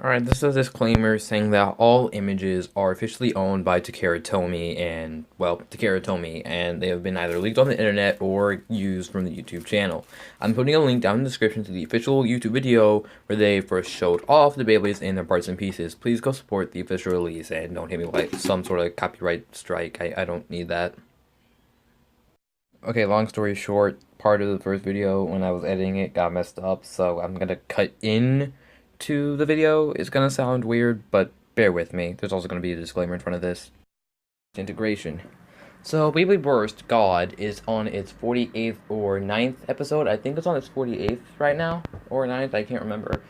Alright, this is a disclaimer saying that all images are officially owned by Takara Tomy, and they have been either leaked on the internet or used from the YouTube channel. I'm putting a link down in the description to the official YouTube video where they first showed off the Beyblades in their parts and pieces. Please go support the official release and don't hit me with like some sort of copyright strike. I don't need that. Okay, long story short, part of the first video when I was editing it got messed up, so I'm gonna cut in to the video. It's gonna sound weird, but bear with me. There's also gonna be a disclaimer in front of this. Integration. So, Beyblade Burst God is on its 48th or 9th episode. I think it's on its 48th right now, or 9th, I can't remember.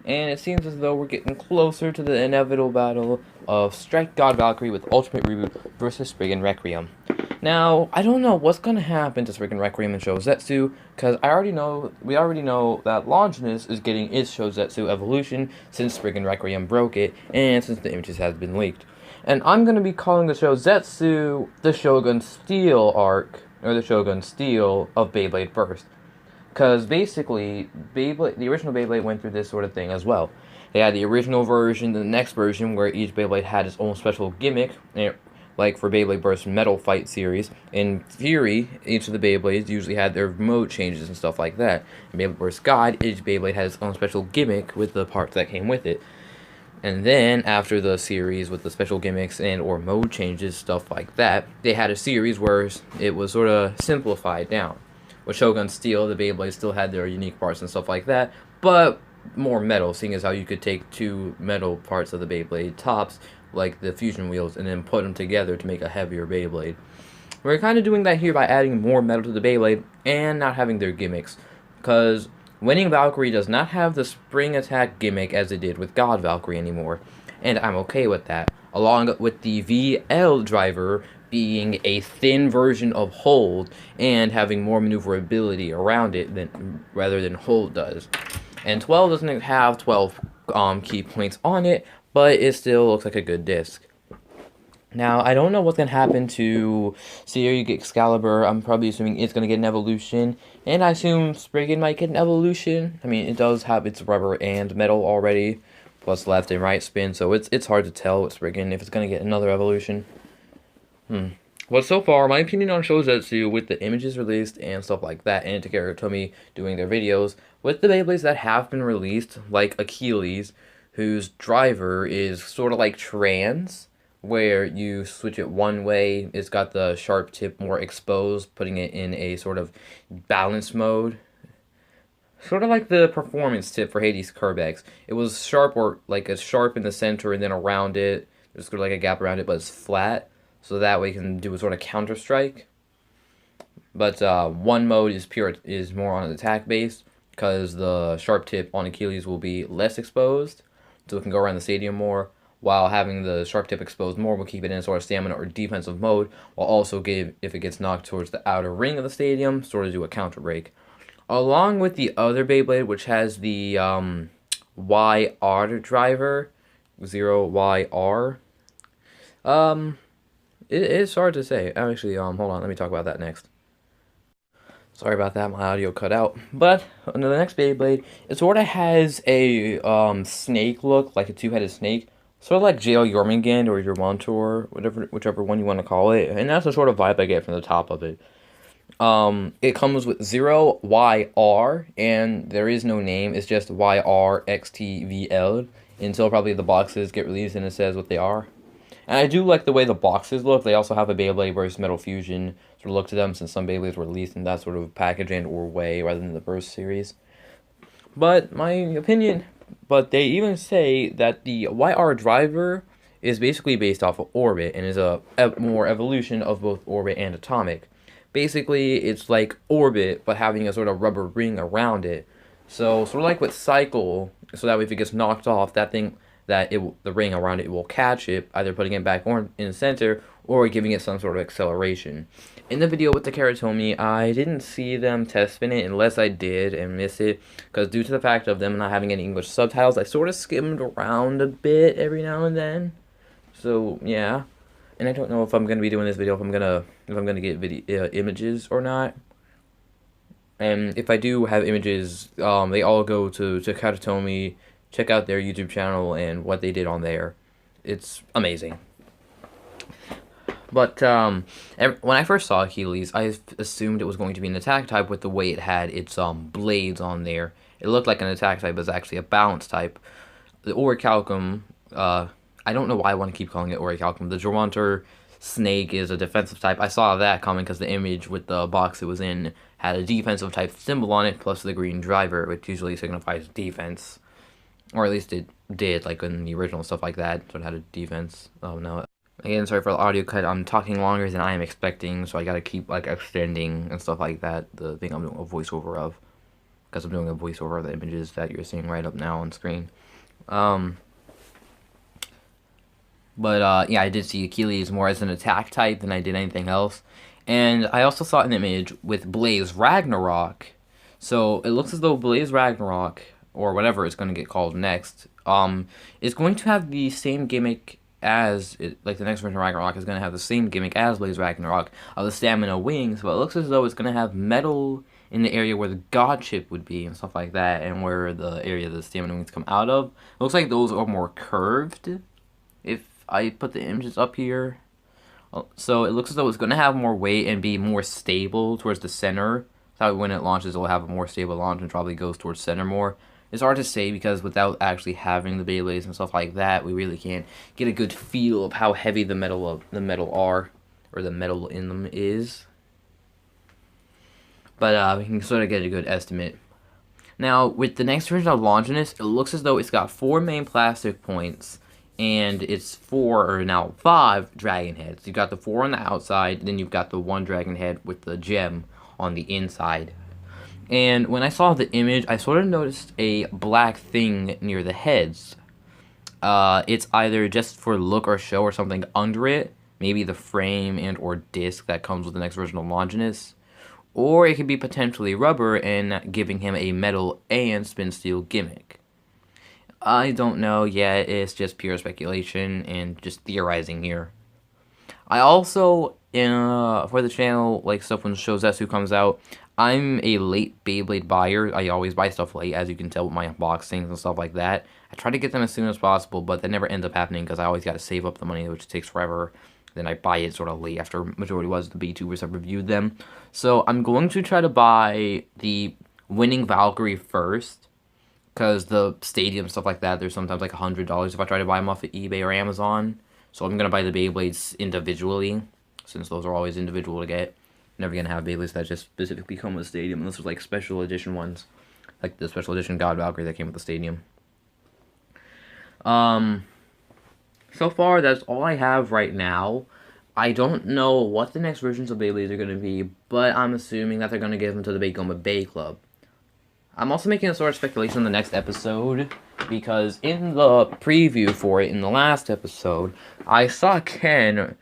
And it seems as though we're getting closer to the inevitable battle of Strike God Valkyrie with Ultimate Reboot versus Spriggan Requiem. Now, I don't know what's gonna happen to Spriggan Requiem and ChouZetsu, because we already know that Longinus is getting its ChouZetsu evolution since Spriggan Requiem broke it, and since the images have been leaked. And I'm gonna be calling the ChouZetsu the Shogun Steel arc, or the Shogun Steel of Beyblade Burst. Because basically, the original Beyblade went through this sort of thing as well. They had the original version, the next version, where each Beyblade had its own special gimmick, like for Beyblade Burst Metal Fight series. In Fury, each of the Beyblades usually had their mode changes and stuff like that. In Beyblade Burst God, each Beyblade had its own special gimmick with the parts that came with it. And then, after the series with the special gimmicks and or mode changes, stuff like that, they had a series where it was sort of simplified down. With Shogun Steel, the Beyblades still had their unique parts and stuff like that, but more metal, seeing as how you could take two metal parts of the Beyblade tops, like the fusion wheels, and then put them together to make a heavier Beyblade. We're kind of doing that here by adding more metal to the Beyblade and not having their gimmicks, because Winning Valkyrie does not have the spring attack gimmick as it did with God Valkyrie anymore, and I'm okay with that, along with the VL driver being a thin version of Hold and having more maneuverability around it rather than Hold does. And 12 doesn't have 12 key points on it, but it still looks like a good disc. Now, I don't know what's going to happen to Siri Excalibur. I'm probably assuming it's going to get an evolution. And I assume Spriggan might get an evolution. I mean, it does have its rubber and metal already, plus left and right spin, so it's hard to tell with Spriggan if it's going to get another evolution. But so far, my opinion on ChouZetsu, with the images released and stuff like that, and Takara Tomy doing their videos, with the Beyblades that have been released, like Achilles, whose driver is sort of like trans, where you switch it one way, it's got the sharp tip more exposed, putting it in a sort of balance mode. Sort of like the performance tip for Hades Kerbex. It was sharp, or like a sharp in the center, and then around it, there's sort of like a gap around it, but it's flat. So that way you can do a sort of counter strike. But one mode is more on an attack base, because the sharp tip on Achilles will be less exposed, so it can go around the stadium more, while having the sharp tip exposed more will keep it in a sort of stamina or defensive mode, while also give, if it gets knocked towards the outer ring of the stadium, sort of do a counter break. Along with the other Beyblade, which has the YR driver, 0YR. It is hard to say. Actually, hold on, let me talk about that next. Sorry about that, my audio cut out. But on the next Beyblade, it sort of has a snake look, like a two-headed snake. Sort of like JL Jormungand or your Montour, whichever one you want to call it. And that's the sort of vibe I get from the top of it. It comes with 0YR, and there is no name. It's just YRXTVL until probably the boxes get released and it says what they are. And I do like the way the boxes look. They also have a Beyblade versus Metal Fusion sort of look to them, since some Beyblades were released in that sort of package and or way rather than the Burst series. But my opinion, but they even say that the YR driver is basically based off of Orbit and is a more evolution of both Orbit and Atomic. Basically, it's like Orbit, but having a sort of rubber ring around it. So, sort of like with Cycle, so that way if it gets knocked off, that thing, the ring around it will catch it, either putting it back on in the center, or giving it some sort of acceleration. In the video with the Karatomi, I didn't see them test spin it, unless I did and miss it, because due to the fact of them not having any English subtitles, I sort of skimmed around a bit every now and then. So, yeah. And I don't know if I'm gonna be doing this video, if I'm gonna get images or not. And if I do have images, they all go to Karatomi check out their YouTube channel and what they did on there. It's amazing. But when I first saw Achilles, I assumed it was going to be an attack type with the way it had its blades on there. It looked like an attack type, but it's actually a balance type. The Orichalcum, I don't know why I want to keep calling it Orichalcum. The Gerontor snake is a defensive type. I saw that coming because the image with the box it was in had a defensive type symbol on it, plus the green driver, which usually signifies defense. Or at least it did, like in the original stuff like that, so it had a defense. Oh no. Again, sorry for the audio cut. I'm talking longer than I am expecting, so I gotta keep like extending and stuff like that. The thing I'm doing a voiceover of, because I'm doing a voiceover of the images that you're seeing right up now on screen. Yeah, I did see Achilles more as an attack type than I did anything else, and I also saw an image with Blaze Ragnarok. So it looks as though Blaze Ragnarok, or whatever it's going to get called next, is going to have the same gimmick as like the next version of Ragnarok is going to have the same gimmick as Blaze Ragnarok of the stamina wings, but it looks as though it's going to have metal in the area where the god chip would be and stuff like that, and where the area the stamina wings come out of. It looks like those are more curved. If I put the images up here, so it looks as though it's going to have more weight and be more stable towards the center. So when it launches, it will have a more stable launch and probably goes towards center more. It's hard to say because without actually having the Beyblades and stuff like that, we really can't get a good feel of how heavy the metal in them is. But we can sort of get a good estimate. Now, with the next version of Longinus, it looks as though it's got 4 main plastic points, and it's 4, or now 5, dragon heads. You've got the 4 on the outside, then you've got the 1 dragon head with the gem on the inside. And when I saw the image, I sort of noticed a black thing near the heads. It's either just for look or show or something under it, maybe the frame and or disc that comes with the next version of Longinus, or it could be potentially rubber and giving him a metal and spin steel gimmick. I don't know yet, it's just pure speculation and just theorizing here. I also, for the channel, like stuff when ChouZetsu comes out, I'm a late Beyblade buyer. I always buy stuff late, as you can tell with my unboxings and stuff like that. I try to get them as soon as possible, but that never ends up happening because I always got to save up the money, which takes forever. Then I buy it sort of late after majority was the B-tubers have reviewed them. So I'm going to try to buy the winning Valkyrie first, because the stadium, stuff like that, there's sometimes like $100 if I try to buy them off of eBay or Amazon. So I'm going to buy the Beyblades individually, since those are always individual to get. Never going to have Beyblades that just specifically come with the stadium, unless there's like special edition ones, like the special edition God Valkyrie that came with the stadium. So far, that's all I have right now. I don't know what the next versions of Beyblades are going to be, but I'm assuming that they're going to give them to the Big Goma Bay Club. I'm also making a sort of speculation on the next episode, because in the preview for it, in the last episode, I saw Ken,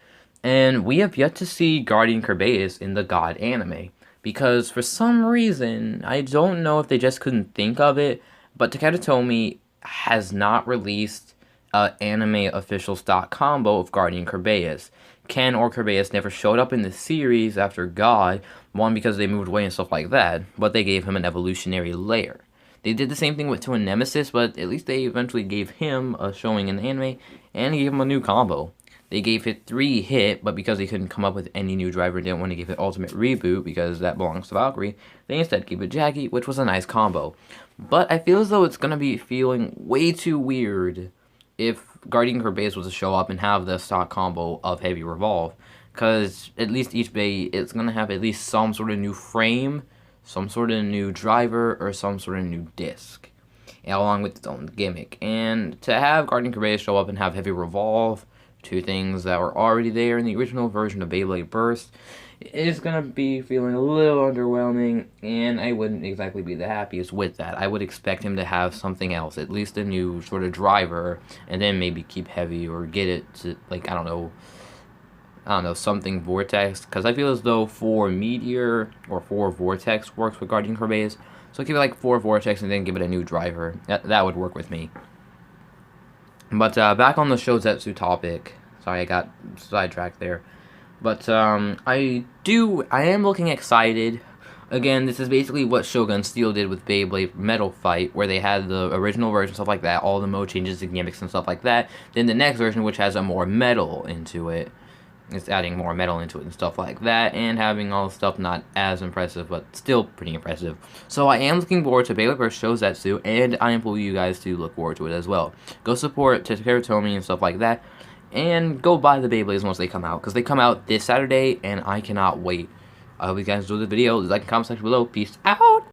and we have yet to see Guardian Kerbeus in the God anime. Because for some reason, I don't know if they just couldn't think of it, but Takatomi has not released an anime official stock combo of Guardian Kerbeus. Ken or Kerbeus never showed up in the series after God, one because they moved away and stuff like that, but they gave him an evolutionary layer. They did the same thing with Twin Nemesis, but at least they eventually gave him a showing in the anime, and gave him a new combo. They gave it 3 hit, but because they couldn't come up with any new driver, didn't want to give it Ultimate Reboot, because that belongs to Valkyrie, they instead gave it Jackie, which was a nice combo. But I feel as though it's going to be feeling way too weird if Guardian Kerbeus was to show up and have the stock combo of Heavy Revolve, because at least each bay, it's going to have at least some sort of new frame, some sort of new driver, or some sort of new disc, along with its own gimmick. And to have Guardian Kerbeus show up and have Heavy Revolve, 2 things that were already there in the original version of Beyblade Burst, is going to be feeling a little underwhelming, and I wouldn't exactly be the happiest with that. I would expect him to have something else, at least a new sort of driver, and then maybe keep Heavy or get it to, like, I don't know, something Vortex, because I feel as though 4 Meteor or 4 Vortex works with Guardian Kerbeus, so give it like 4 Vortex and then give it a new driver. That would work with me. But back on the ChouZetsu topic, sorry I got sidetracked there. But I am looking excited Again, this is basically what Shogun Steel did with Beyblade Metal Fight, where they had the original version, stuff like that, all the mode changes and gimmicks and stuff like that. Then the next version, which has a more metal into it, it's adding more metal into it and stuff like that, and having all the stuff not as impressive, but still pretty impressive. So I am looking forward to Beyblade vs. ChouZetsu, and I implore you guys to look forward to it as well. Go support Tomy and stuff like that, and go buy the Beyblades once they come out, because they come out this Saturday, and I cannot wait. I hope you guys enjoyed the video. Like and comment section below. Peace out!